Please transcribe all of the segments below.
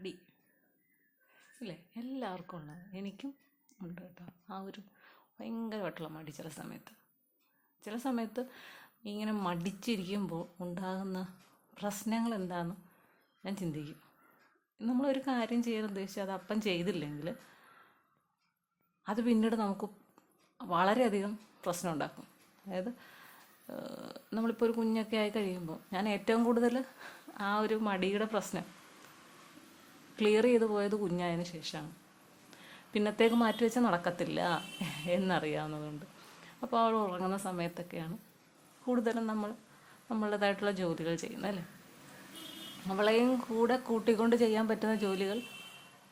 മടി ഇല്ലേ, എല്ലാവർക്കും ഉള്ളത്. എനിക്കും ഉണ്ട് കേട്ടോ ആ ഒരു ഭയങ്കരമായിട്ടുള്ള മടി. ചില സമയത്ത് ഇങ്ങനെ മടിച്ചിരിക്കുമ്പോൾ ഉണ്ടാകുന്ന പ്രശ്നങ്ങൾ എന്താണെന്ന് ഞാൻ ചിന്തിക്കും. നമ്മളൊരു കാര്യം ചെയ്യാൻ ഉദ്ദേശിച്ച് അത് അപ്പം ചെയ്തില്ലെങ്കിൽ അത് പിന്നീട് നമുക്ക് വളരെയധികം പ്രശ്നം ഉണ്ടാക്കും. അതായത് നമ്മളിപ്പോൾ ഒരു കുഞ്ഞൊക്കെ ആയി കഴിയുമ്പോൾ ഞാൻ ഏറ്റവും കൂടുതൽ ആ ഒരു മടിയുടെ പ്രശ്നം ക്ലിയർ ചെയ്ത് പോയത് കുഞ്ഞായതിന് ശേഷമാണ്. പിന്നത്തേക്ക് മാറ്റി വെച്ചാൽ നടക്കത്തില്ല എന്നറിയാവുന്നതുകൊണ്ട്. അപ്പോൾ അവൾ ഉറങ്ങുന്ന സമയത്തൊക്കെയാണ് കൂടുതലും നമ്മളുടേതായിട്ടുള്ള ജോലികൾ ചെയ്യുന്നത് അല്ലേ. അവളെയും കൂടെ കൂട്ടിക്കൊണ്ട് ചെയ്യാൻ പറ്റുന്ന ജോലികൾ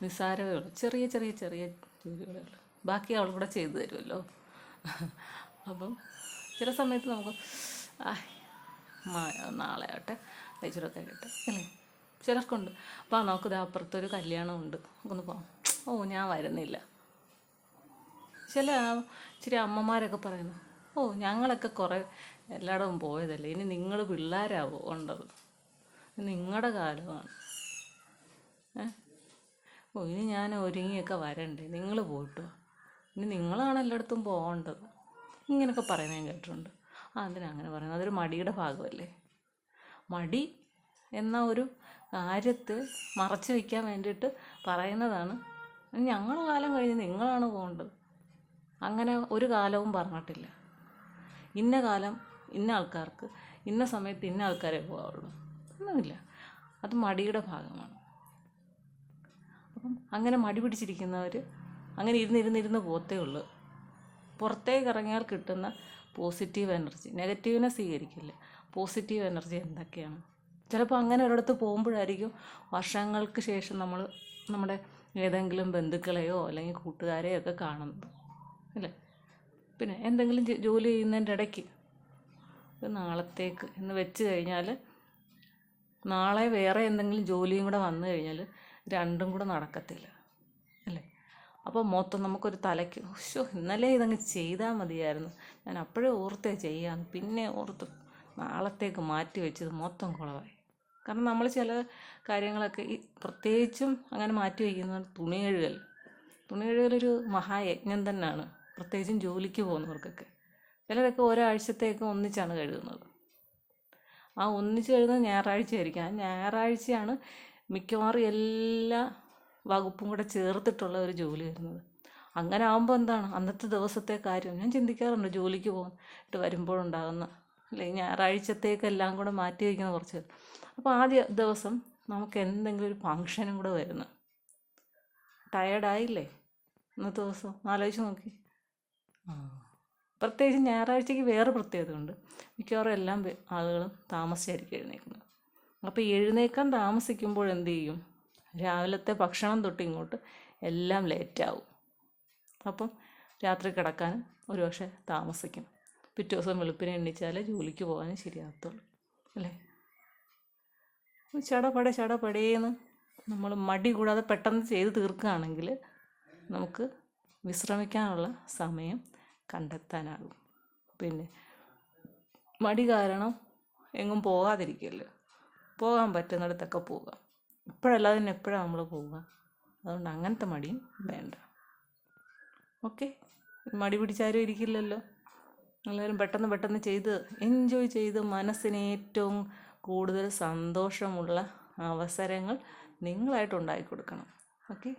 നിസ്സാരമേ ഉള്ളൂ, ചെറിയ ചെറിയ ചെറിയ ജോലികളേ ഉള്ളൂ. ബാക്കി അവൾ കൂടെ ചെയ്തു തരുമല്ലോ. അപ്പം ചില സമയത്ത് നമുക്ക് നാളെ ആട്ടെ കഴിച്ചിട്ടൊക്കെ ആകട്ടെ അല്ലേ, ചിലർക്കുണ്ട്. അപ്പോൾ നമുക്കിത് അപ്പുറത്തൊരു കല്യാണമുണ്ട്, നമുക്കൊന്ന് പോകാം, ഞാൻ വരുന്നില്ല. ചില ഇച്ചിരി അമ്മമാരൊക്കെ പറയുന്നു, ഞങ്ങളൊക്കെ കുറേ എല്ലായിടവും പോയതല്ലേ, ഇനി നിങ്ങൾ പിള്ളേരാവോ ഉണ്ടത്, നിങ്ങളുടെ കാലമാണ്. ഇനി ഞാൻ ഒരുങ്ങിയൊക്കെ വരണ്ടേ, നിങ്ങൾ പോയിട്ടോ, ഇനി നിങ്ങളാണ് എല്ലായിടത്തും പോകേണ്ടത്. ഇങ്ങനെയൊക്കെ പറയുന്നത് ഞാൻ കേട്ടിട്ടുണ്ട്. എന്തിനാ അങ്ങനെ പറയുന്നത്? അതൊരു മടിയുടെ ഭാഗമല്ലേ. മടി എന്ന ഒരു കാര്യത്തെ മറച്ചു വയ്ക്കാൻ വേണ്ടിയിട്ട് പറയുന്നതാണ്. ഞങ്ങളുടെ കാലം കഴിഞ്ഞ് നിങ്ങളാണ് പോകേണ്ടത്. അങ്ങനെ ഒരു കാലവും പറഞ്ഞിട്ടില്ല. ഇന്ന കാലം ഇന്ന ആൾക്കാർക്ക്, ഇന്ന സമയത്ത് ഇന്ന ആൾക്കാരെ പോകാവുള്ളൂ ഒന്നുമില്ല. അത് മടിയുടെ ഭാഗമാണ്. അപ്പം അങ്ങനെ മടി പിടിച്ചിരിക്കുന്നവർ അങ്ങനെ ഇരുന്നിരുന്നിരുന്ന് പോത്തേ ഉള്ളൂ. പുറത്തേക്ക് ഇറങ്ങിയാൽ കിട്ടുന്ന പോസിറ്റീവ് എനർജി, നെഗറ്റീവിനെ സ്വീകരിക്കില്ല. പോസിറ്റീവ് എനർജി എന്തൊക്കെയാണ്? ചിലപ്പോൾ അങ്ങനെ ഒരിടത്ത് പോകുമ്പോഴായിരിക്കും വർഷങ്ങൾക്ക് ശേഷം നമ്മൾ നമ്മുടെ ഏതെങ്കിലും ബന്ധുക്കളെയോ അല്ലെങ്കിൽ കൂട്ടുകാരെയോ ഒക്കെ കാണുന്നത് അല്ലേ. പിന്നെ എന്തെങ്കിലും ജോലി ചെയ്യുന്നതിൻ്റെ ഇടയ്ക്ക് നാളത്തേക്ക് എന്ന് വെച്ച് കഴിഞ്ഞാൽ നാളെ വേറെ എന്തെങ്കിലും ജോലിയും കൂടെ വന്നു കഴിഞ്ഞാൽ രണ്ടും കൂടെ നടക്കത്തില്ല അല്ലേ. അപ്പോൾ മൊത്തം നമുക്കൊരു തലയ്ക്ക് ഇന്നലെ ഇതങ്ങ് ചെയ്താൽ മതിയായിരുന്നു, ഞാൻ അപ്പോഴേ ഓർത്തേ ചെയ്യാമെന്ന്, പിന്നെ ഓർത്ത് നാളത്തേക്ക് മാറ്റി വെച്ചത് മൊത്തം കുളമായി. കാരണം നമ്മൾ ചില കാര്യങ്ങളൊക്കെ പ്രത്യേകിച്ചും അങ്ങനെ മാറ്റി വയ്ക്കുന്നത് തുണി കഴുകലൊരു മഹായജ്ഞം തന്നെയാണ്, പ്രത്യേകിച്ചും ജോലിക്ക് പോകുന്നവർക്കൊക്കെ. ചിലരൊക്കെ ഒരാഴ്ചത്തേക്ക് ഒന്നിച്ചാണ് കഴുകുന്നത്. ആ ഒന്നിച്ച് കഴുകുന്നത് ഞായറാഴ്ചയായിരിക്കും. ആ ഞായറാഴ്ചയാണ് മിക്കവാറും എല്ലാ വകുപ്പും കൂടെ ചേർത്തിട്ടുള്ള ഒരു ജോലി വരുന്നത്. അങ്ങനെ ആകുമ്പോൾ എന്താണ് അന്നത്തെ ദിവസത്തെ കാര്യം ഞാൻ ചിന്തിക്കാറുണ്ട്. ജോലിക്ക് പോയിട്ട് വരുമ്പോഴുണ്ടാകുന്ന അല്ലെ ഞായറാഴ്ചത്തേക്കെല്ലാം കൂടെ മാറ്റി വയ്ക്കുന്ന കുറച്ച്. അപ്പോൾ ആദ്യ ദിവസം നമുക്ക് എന്തെങ്കിലും ഒരു ഫങ്ഷനും കൂടെ വരുന്നു, ടയേർഡായില്ലേ ഇന്നത്തെ ദിവസം ആലോചിച്ച് നോക്കി. പ്രത്യേകിച്ച് ഞായറാഴ്ചയ്ക്ക് വേറെ പ്രത്യേകതയുണ്ട്. മിക്കവാറും എല്ലാ ആളുകളും താമസിച്ചായിരിക്കും എഴുന്നേൽക്കുന്നത്. അപ്പോൾ എഴുന്നേൽക്കാൻ താമസിക്കുമ്പോൾ എന്ത് ചെയ്യും? രാവിലത്തെ ഭക്ഷണം തൊട്ടിങ്ങോട്ട് എല്ലാം ലേറ്റാവും. അപ്പം രാത്രി കിടക്കാനും ഒരു പക്ഷേ താമസിക്കും. പിറ്റേ ദിവസം വെളുപ്പിനെ എണ്ണിച്ചാലേ ജോലിക്ക് പോകാനും ശരിയാകത്തുള്ളൂ അല്ലേ. ചടപടേന്ന് നമ്മൾ മടി കൂടാതെ പെട്ടെന്ന് ചെയ്ത് തീർക്കുകയാണെങ്കിൽ നമുക്ക് വിശ്രമിക്കാനുള്ള സമയം കണ്ടെത്താനാകും. പിന്നെ മടി കാരണം എങ്ങും പോകാതിരിക്കല്ലോ, പോകാൻ പറ്റുന്നിടത്തൊക്കെ പോകാം. ഇപ്പോഴല്ലാതെ തന്നെ എപ്പോഴാണ് നമ്മൾ പോവുക? അതുകൊണ്ട് അങ്ങനത്തെ മടിയും വേണ്ട. ഓക്കെ, മടി പിടിച്ചാരും ഇരിക്കില്ലല്ലോ. എല്ലാവരും പെട്ടെന്ന് ചെയ്ത് എൻജോയ് ചെയ്ത് മനസ്സിന് ഏറ്റവും കൂടുതൽ സന്തോഷമുള്ള അവസരങ്ങൾ നിങ്ങളായിട്ട് ഉണ്ടാക്കി കൊടുക്കണം. ഓക്കെ.